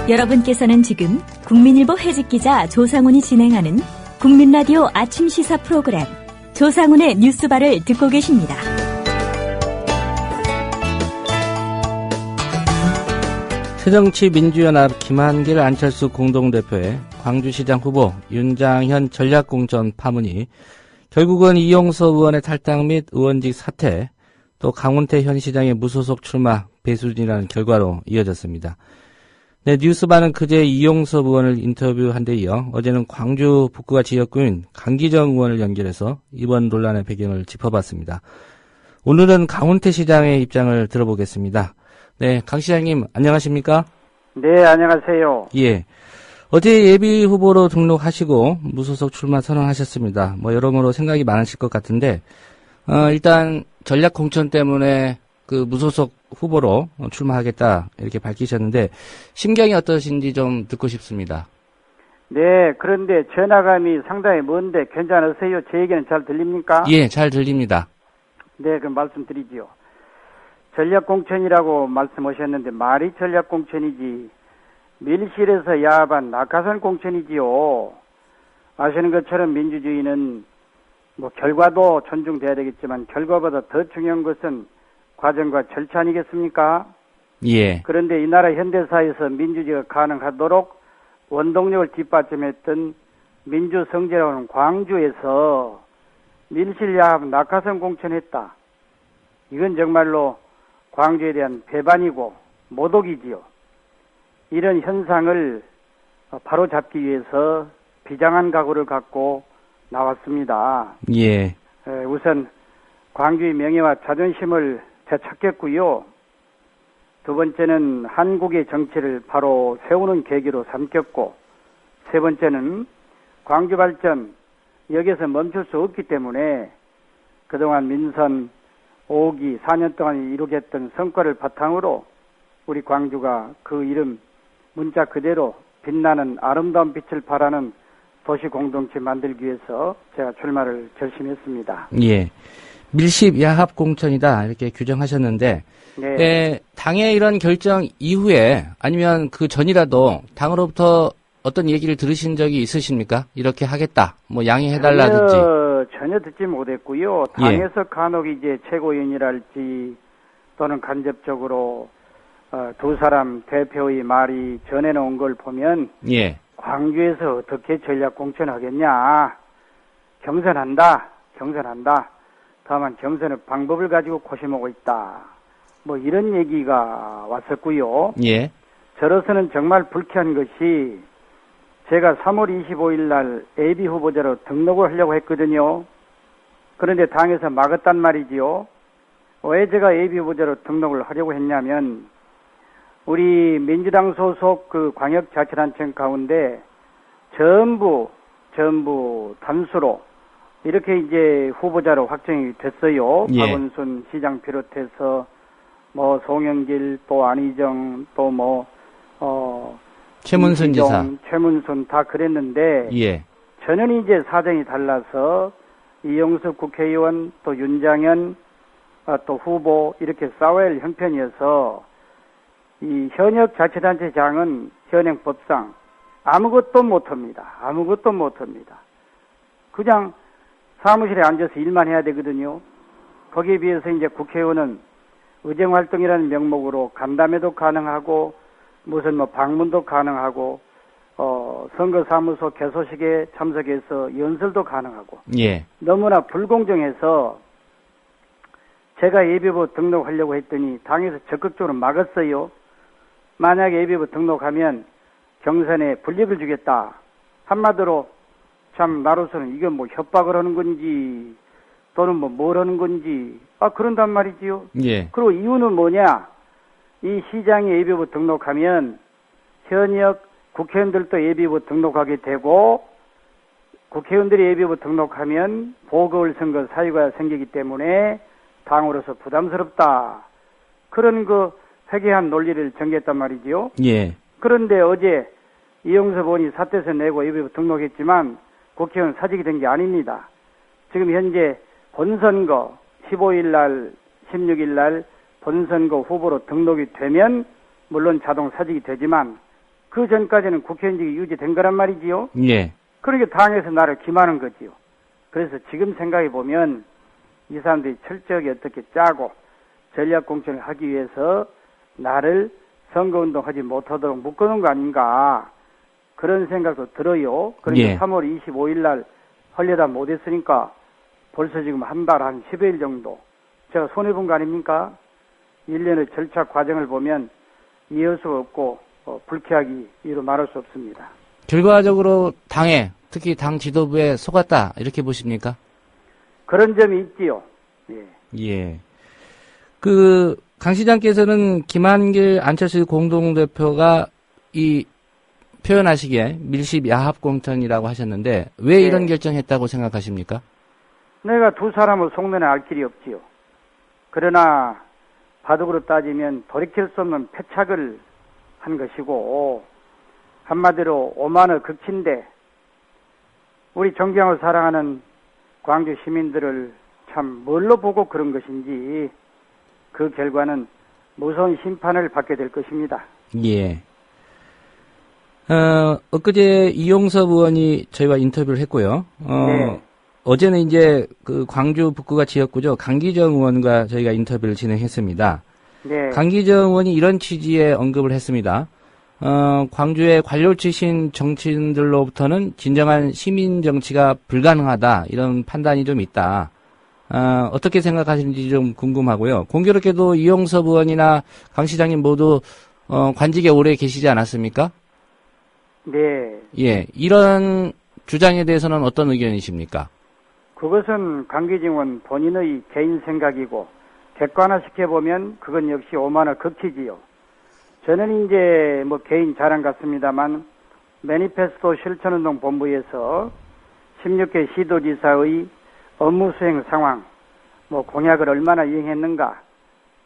여러분께서는 지금 국민일보 해직기자 조상훈이 진행하는 국민라디오 아침 시사 프로그램 조상훈의 뉴스바를 듣고 계십니다. 새정치민주연합 김한길 안철수 공동대표의 광주시장 후보 윤장현 전략공천 파문이 결국은 이용섭 의원의 탈당 및 의원직 사퇴, 또 강훈태 현 시장의 무소속 출마 배수진이라는 결과로 이어졌습니다. 네, 뉴스바는 그제 이용섭 의원을 인터뷰한 데 이어 어제는 광주 북구가 지역구인 강기정 의원을 연결해서 이번 논란의 배경을 짚어봤습니다. 오늘은 강훈태 시장의 입장을 들어보겠습니다. 네, 강 시장님 안녕하십니까? 네, 안녕하세요. 예. 어제 예비 후보로 등록하시고 무소속 출마 선언하셨습니다. 여러모로 생각이 많으실 것 같은데, 일단 전략 공천 때문에 그 무소속 후보로 출마하겠다 이렇게 밝히셨는데 심경이 어떠신지 좀 듣고 싶습니다. 네, 그런데 전화감이 상당히 먼데 괜찮으세요? 제 얘기는 잘 들립니까? 예, 잘 들립니다. 네, 그럼 말씀드리지요. 전략공천이라고 말씀하셨는데 말이 전략공천이지 밀실에서 야합한 낙하산 공천이지요. 아시는 것처럼 민주주의는 결과도 존중돼야 되겠지만 결과보다 더 중요한 것은 과정과 절차 아니겠습니까? 예. 그런데 이 나라 현대사에서 민주주의가 가능하도록 원동력을 뒷받침했던 민주성제라고 하는 광주에서 밀실야합 낙하산 공천했다. 이건 정말로 광주에 대한 배반이고 모독이지요. 이런 현상을 바로잡기 위해서 비장한 각오를 갖고 나왔습니다. 예. 우선 광주의 명예와 자존심을 되찾겠고요. 두 번째는 한국의 정치를 바로 세우는 계기로 삼겠고, 세 번째는 광주 발전 여기서 멈출 수 없기 때문에 그동안 민선 5기 4년 동안 이루겠던 성과를 바탕으로 우리 광주가 그 이름 문자 그대로 빛나는 아름다운 빛을 발하는 도시 공동체 만들기 위해서 제가 출마를 결심했습니다. 예. 밀실 야합 공천이다 이렇게 규정하셨는데, 네. 당의 이런 결정 이후에 아니면 그 전이라도 당으로부터 어떤 얘기를 들으신 적이 있으십니까? 이렇게 하겠다, 양해해달라든지. 전혀 듣지 못했고요. 당에서 간혹 이제 최고위원이랄지 또는 간접적으로 두 사람 대표의 말이 전해놓은 걸 보면, 예. 광주에서 어떻게 전략 공천하겠냐? 경선한다. 다만 경선의 방법을 가지고 고심하고 있다. 이런 얘기가 왔었고요. 예. 저로서는 정말 불쾌한 것이 제가 3월 25일 날 예비 후보자로 등록을 하려고 했거든요. 그런데 당에서 막았단 말이지요. 왜 제가 예비 후보자로 등록을 하려고 했냐면 우리 민주당 소속 그 광역자치단체 가운데 전부 단수로 이렇게 이제 후보자로 확정이 됐어요. 예. 박원순 시장 비롯해서 송영길 또 안희정 또 최문순 지사, 최문순 다 그랬는데 예. 저는 이제 사정이 달라서 이용섭 국회의원 또 윤장현 또 후보 이렇게 싸워야 할 형편이어서 이 현역 자치단체장은 현행법상 아무것도 못합니다. 그냥 사무실에 앉아서 일만 해야 되거든요. 거기에 비해서 이제 국회의원은 의정활동이라는 명목으로 간담회도 가능하고 무슨 방문도 가능하고 선거사무소 개소식에 참석해서 연설도 가능하고 예. 너무나 불공정해서 제가 예비후보 등록하려고 했더니 당에서 적극적으로 막았어요. 만약에 예비후보 등록하면 경선에 불이익을 주겠다. 한마디로 참 나로서는 이게 협박을 하는 건지 또는 뭘 하는 건지 그런단 말이지요. 예. 그리고 이유는 뭐냐? 이 시장에 예비후보 등록하면 현역 국회의원들도 예비후보 등록하게 되고 국회의원들이 예비후보 등록하면 보궐선거 사유가 생기기 때문에 당으로서 부담스럽다. 그런 회개한 논리를 전개했단 말이지요. 예. 그런데 어제 이용섭 의원이 사퇴서 내고 예비후보 등록했지만 국회의원 사직이 된 게 아닙니다. 지금 현재 본선거 15일 날 16일 날 본선거 후보로 등록이 되면 물론 자동 사직이 되지만 그 전까지는 국회의원직이 유지된 거란 말이지요. 예. 그러니까 당에서 나를 기만한 거지요. 그래서 지금 생각해 보면 이 사람들이 철저하게 어떻게 짜고 전략공천을 하기 위해서 나를 선거운동하지 못하도록 묶어놓은 거 아닌가 그런 생각도 들어요. 그러니까 예. 3월 25일 날 하려다 못했으니까 벌써 지금 한 달 한 10일 정도 제가 손해본 거 아닙니까? 1년의 절차 과정을 보면 이해할 수가 없고 불쾌하기 이루 말할 수 없습니다. 결과적으로 당에 특히 당 지도부에 속았다 이렇게 보십니까? 그런 점이 있지요. 예. 예. 강 시장께서는 김한길 안철수 공동대표가 이 표현하시기에 밀십 야합 공천이라고 하셨는데 왜 이런 결정했다고 생각하십니까? 내가 두 사람을 속내는 알 길이 없지요. 그러나 바둑으로 따지면 돌이킬 수 없는 패착을 한 것이고 한마디로 오만의 극치인데 우리 존경을 사랑하는 광주 시민들을 참 뭘로 보고 그런 것인지 그 결과는 무서운 심판을 받게 될 것입니다. 예. 엊그제 이용섭 의원이 저희와 인터뷰를 했고요. 네. 어제는 이제 광주 북구가 지역구죠. 강기정 의원과 저희가 인터뷰를 진행했습니다. 네. 강기정 의원이 이런 취지의 언급을 했습니다. 광주의 관료 출신 정치인들로부터는 진정한 시민 정치가 불가능하다. 이런 판단이 좀 있다. 어떻게 생각하시는지 좀 궁금하고요. 공교롭게도 이용섭 의원이나 강 시장님 모두 관직에 오래 계시지 않았습니까? 네. 예, 이런 주장에 대해서는 어떤 의견이십니까? 그것은 강기정 의원 본인의 개인 생각이고 객관화시켜보면 그건 역시 오만의 극치지요. 저는 이제 개인 자랑 같습니다만 매니페스토 실천운동 본부에서 16개 시도지사의 업무 수행 상황, 공약을 얼마나 이행했는가,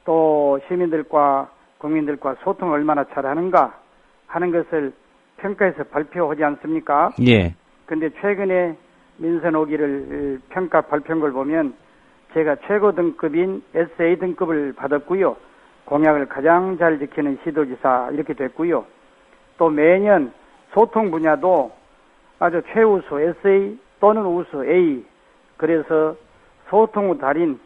또 시민들과 국민들과 소통을 얼마나 잘하는가 하는 것을 평가해서 발표하지 않습니까? 예. 근데 최근에 민선 5기를 평가 발표한 걸 보면 제가 최고 등급인 SA 등급을 받았고요. 공약을 가장 잘 지키는 시도지사 이렇게 됐고요. 또 매년 소통 분야도 아주 최우수 SA 또는 우수 A 그래서 소통의 달인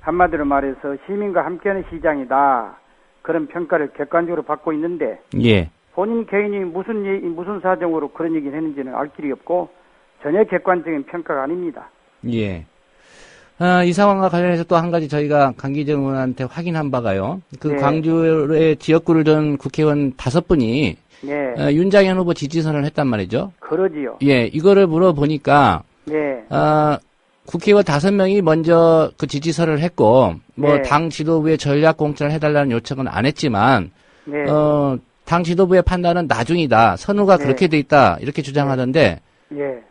한마디로 말해서 시민과 함께하는 시장이다. 그런 평가를 객관적으로 받고 있는데 예. 본인 개인이 무슨 사정으로 그런 얘기를 했는지는 알 길이 없고 전혀 객관적인 평가가 아닙니다. 예. 이 상황과 관련해서 또 한 가지 저희가 강기정 의원한테 확인한 바가요. 네. 광주의 지역구를 둔 국회의원 5분이 네. 윤장현 후보 지지선을 했단 말이죠. 그러지요. 예, 이거를 물어보니까 네. 국회의원 5명이 먼저 그 지지서를 했고 네. 당 지도부에 전략 공천을 해달라는 요청은 안 했지만 네. 당 지도부의 판단은 나중이다. 선우가 네. 그렇게 돼 있다. 이렇게 주장하던데 예.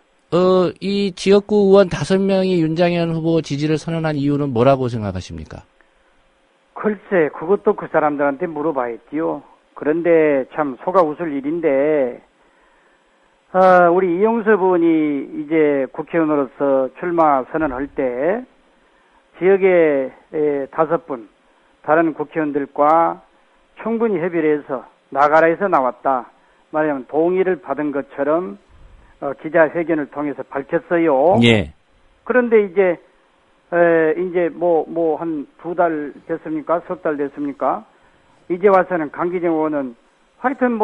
이 지역구 의원 5명이 윤장현 후보 지지를 선언한 이유는 뭐라고 생각하십니까? 글쎄, 그것도 그 사람들한테 물어봐야지요. 그런데 참 속아 웃을 일인데, 우리 이용섭 의원이 이제 국회의원으로서 출마 선언할 때, 지역의 5분, 다른 국회의원들과 충분히 협의를 해서 나가라 해서 나왔다. 말하자면 동의를 받은 것처럼 기자회견을 통해서 밝혔어요. 예. 그런데 이제 한 2달 됐습니까? 석 달 됐습니까? 이제 와서는 강기정 의원은 하여튼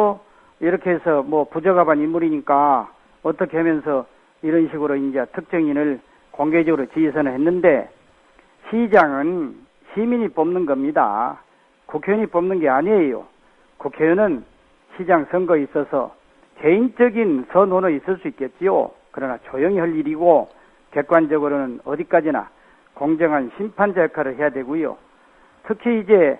이렇게 해서 부적합한 인물이니까 어떻게 하면서 이런 식으로 이제 특정인을 공개적으로 지지선을 했는데 시장은 시민이 뽑는 겁니다. 국회의원이 뽑는 게 아니에요. 국회의원은 시장 선거에 있어서 개인적인 선호는 있을 수 있겠지요. 그러나 조용히 할 일이고 객관적으로는 어디까지나 공정한 심판자 역할을 해야 되고요. 특히 이제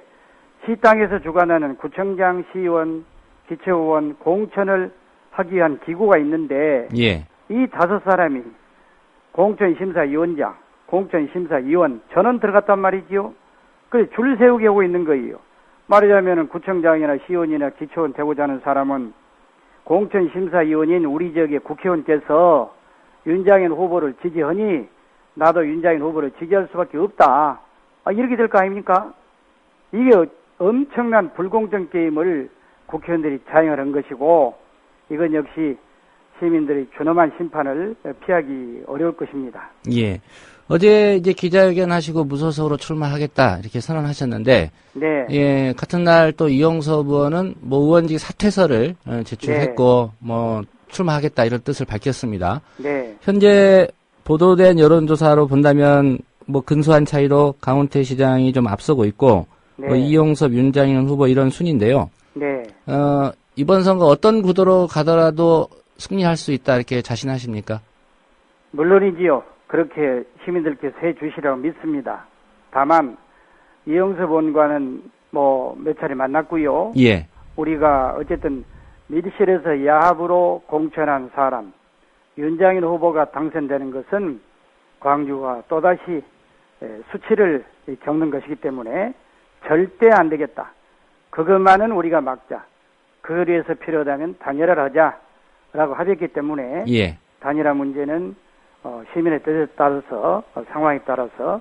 시당에서 주관하는 구청장, 시의원, 기초의원 공천을 하기 위한 기구가 있는데 예. 이 5사람이 공천심사위원장, 공천심사위원 전원 들어갔단 말이지요. 그래 줄 세우게 하고 있는 거예요. 말하자면 구청장이나 시의원이나 기초의원 되고자 하는 사람은 공천심사위원인 우리 지역의 국회의원께서 윤장현 후보를 지지하니 나도 윤장현 후보를 지지할 수밖에 없다. 이렇게 될 거 아닙니까? 이게 엄청난 불공정 게임을 국회의원들이 자행을 한 것이고 이건 역시 시민들의 준엄한 심판을 피하기 어려울 것입니다. 예. 어제 이제 기자회견 하시고 무소속으로 출마하겠다 이렇게 선언하셨는데, 네. 예, 같은 날 또 이용섭 의원은 뭐 의원직 사퇴서를 제출했고, 뭐 출마하겠다 이런 뜻을 밝혔습니다. 네. 현재 보도된 여론조사로 본다면 뭐 근소한 차이로 강훈태 시장이 좀 앞서고 있고, 네. 뭐 이용섭, 윤장현 후보 이런 순인데요. 네. 이번 선거 어떤 구도로 가더라도 승리할 수 있다 이렇게 자신하십니까? 물론이지요. 그렇게 시민들께서 해주시라고 믿습니다. 다만 이용섭 의원과는 뭐 몇 차례 만났고요. 예. 우리가 어쨌든 밀실에서 야합으로 공천한 사람 윤장현 후보가 당선되는 것은 광주가 또다시 수치를 겪는 것이기 때문에 절대 안 되겠다. 그것만은 우리가 막자. 그걸 위해서 필요하다면 단일화를 하자라고 합의했기 때문에 예. 단일화 문제는 시민의 뜻에 따라서 상황에 따라서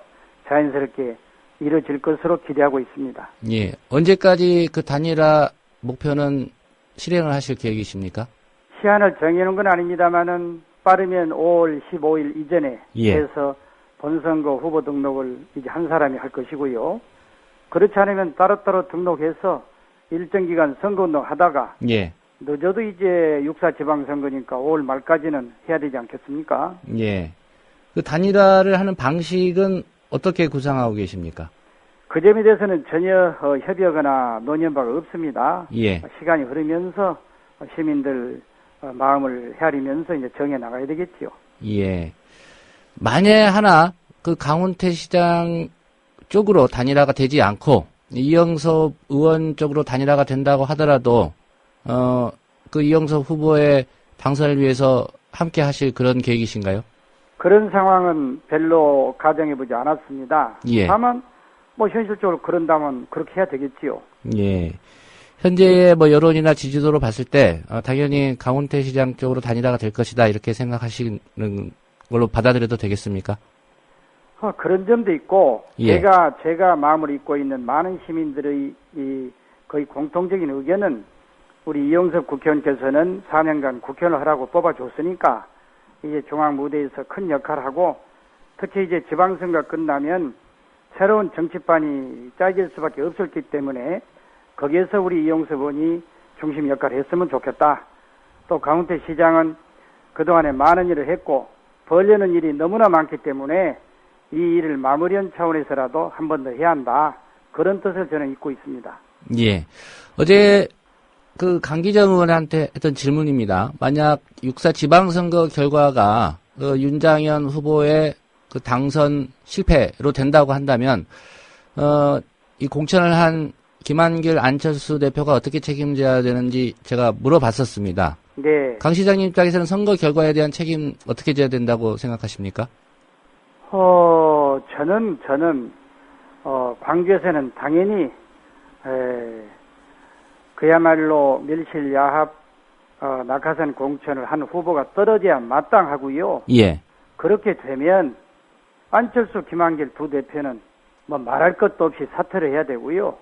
자연스럽게 이루어질 것으로 기대하고 있습니다. 예. 언제까지 그 단일화 목표는 실행을 하실 계획이십니까? 시한을 정해놓은 건 아닙니다만은 빠르면 5월 15일 이전에 예. 해서 본선거 후보 등록을 이제 한 사람이 할 것이고요. 그렇지 않으면 따로따로 등록해서 일정 기간 선거운동 하다가 예. 늦어도 이제 6.4 지방선거니까 5월 말까지는 해야 되지 않겠습니까? 예. 그 단일화를 하는 방식은 어떻게 구상하고 계십니까? 그 점에 대해서는 전혀 협의하거나 논의한 바가 없습니다. 예. 시간이 흐르면서 시민들 마음을 헤아리면서 이제 정해 나가야 되겠지요. 예. 만에 하나 그 강훈태 시장 쪽으로 단일화가 되지 않고 이영섭 의원 쪽으로 단일화가 된다고 하더라도 그 이영섭 후보의 당선을 위해서 함께 하실 그런 계획이신가요? 그런 상황은 별로 가정해보지 않았습니다. 예. 다만 뭐 현실적으로 그런다면 그렇게 해야 되겠지요. 예. 현재의 뭐 여론이나 지지도로 봤을 때 당연히 강훈태 시장 쪽으로 단일화가 될 것이다 이렇게 생각하시는 걸로 받아들여도 되겠습니까? 그런 점도 있고 예. 제가 마음을 잊고 있는 많은 시민들의 이 거의 공통적인 의견은 우리 이용섭 국회의원께서는 4년간 국회의원을 하라고 뽑아줬으니까 이제 중앙 무대에서 큰 역할을 하고 특히 이제 지방선거 끝나면 새로운 정치판이 짜질 수밖에 없었기 때문에 거기에서 우리 이용섭 의원이 중심 역할을 했으면 좋겠다. 또 강훈태 시장은 그동안에 많은 일을 했고 벌려는 일이 너무나 많기 때문에 이 일을 마무리한 차원에서라도 한 번 더 해야 한다. 그런 뜻을 저는 잊고 있습니다. 예. 어제 그 강기정 의원한테 했던 질문입니다. 만약 6.4 지방선거 결과가 그 윤장현 후보의 그 당선 실패로 된다고 한다면 이 공천을 한 김한길 안철수 대표가 어떻게 책임져야 되는지 제가 물어봤었습니다. 네. 강 시장님 입장에서는 선거 결과에 대한 책임 어떻게 져야 된다고 생각하십니까? 저는 광주에서는 당연히 그야말로 밀실야합 낙하산 공천을 한 후보가 떨어져야 마땅하고요. 예. 그렇게 되면 안철수, 김한길 두 대표는 뭐 말할 것도 없이 사퇴를 해야 되고요.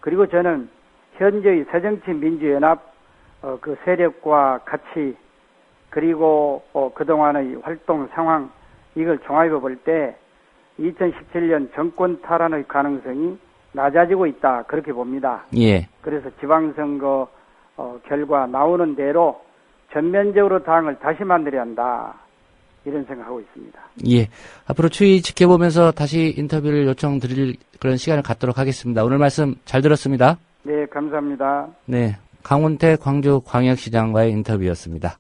그리고 저는 현재의 새정치민주연합 그 세력과 같이 그리고 그동안의 활동 상황 이걸 종합해 볼 때 2017년 정권 탈환의 가능성이 낮아지고 있다 그렇게 봅니다. 예. 그래서 지방선거 결과 나오는 대로 전면적으로 당을 다시 만들어야 한다 이런 생각하고 있습니다. 예. 앞으로 추이 지켜보면서 다시 인터뷰를 요청드릴 그런 시간을 갖도록 하겠습니다. 오늘 말씀 잘 들었습니다. 네, 감사합니다. 네. 강훈태 광주광역시장과의 인터뷰였습니다.